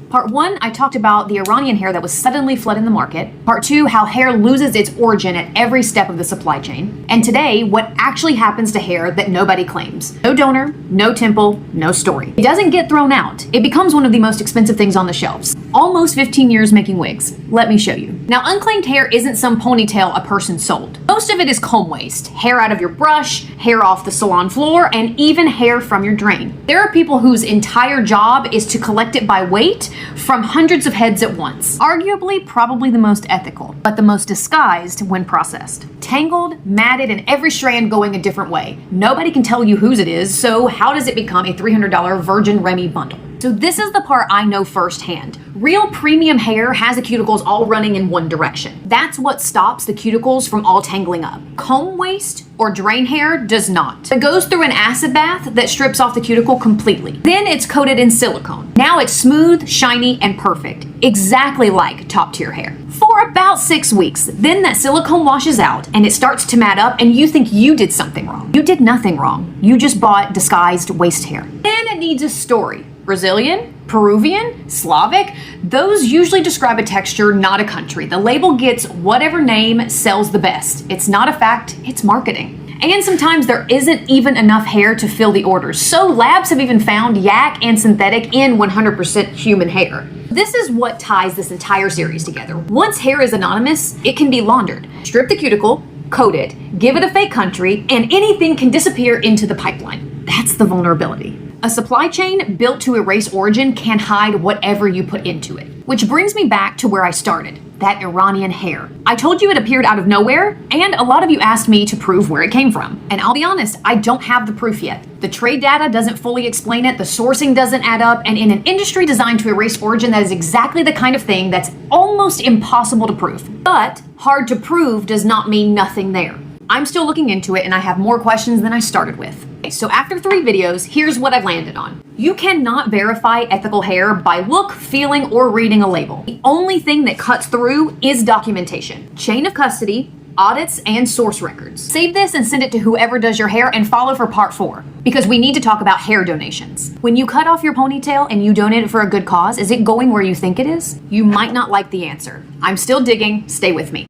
Part 1, I talked about the Iranian hair that was suddenly flooding the market. Part 2, how hair loses its origin at every step of the supply chain. And today, what actually happens to hair that nobody claims. No donor, no temple, no story. It doesn't get thrown out. It becomes one of the most expensive things on the shelves. Almost 15 years making wigs. Let me show you. Now, unclaimed hair isn't some ponytail a person sold. Most of it is comb waste. Hair out of your brush, hair off the salon floor, and even hair from your drain. There are people whose entire job is to collect it by weight from hundreds of heads at once. Arguably, probably the most ethical, but the most disguised when processed. Tangled, matted, and every strand going a different way. Nobody can tell you whose it is, so how does it become a $300 Virgin Remy bundle? So this is the part I know firsthand. Real premium hair has the cuticles all running in one direction. That's what stops the cuticles from all tangling up. Comb waste or drain hair does not. It goes through an acid bath that strips off the cuticle completely. Then it's coated in silicone. Now it's smooth, shiny, and perfect. Exactly like top tier hair. For about 6 weeks. Then that silicone washes out and it starts to mat up and you think you did something wrong. You did nothing wrong. You just bought disguised waste hair. Then it needs a story. Brazilian, Peruvian, Slavic, those usually describe a texture, not a country. The label gets whatever name sells the best. It's not a fact, it's marketing. And sometimes there isn't even enough hair to fill the orders. So labs have even found yak and synthetic in 100% human hair. This is what ties this entire series together. Once hair is anonymous, it can be laundered. Strip the cuticle, coat it, give it a fake country, and anything can disappear into the pipeline. That's the vulnerability. A supply chain built to erase origin can hide whatever you put into it. Which brings me back to where I started, that Iranian hair. I told you it appeared out of nowhere, and a lot of you asked me to prove where it came from. And I'll be honest, I don't have the proof yet. The trade data doesn't fully explain it, the sourcing doesn't add up, and in an industry designed to erase origin, that is exactly the kind of thing that's almost impossible to prove. But hard to prove does not mean nothing there. I'm still looking into it and I have more questions than I started with. So after 3 videos, here's what I've landed on. You cannot verify ethical hair by look, feeling, or reading a label. The only thing that cuts through is documentation. Chain of custody, audits, and source records. Save this and send it to whoever does your hair and follow for part 4. Because we need to talk about hair donations. When you cut off your ponytail and you donate it for a good cause, is it going where you think it is? You might not like the answer. I'm still digging, stay with me.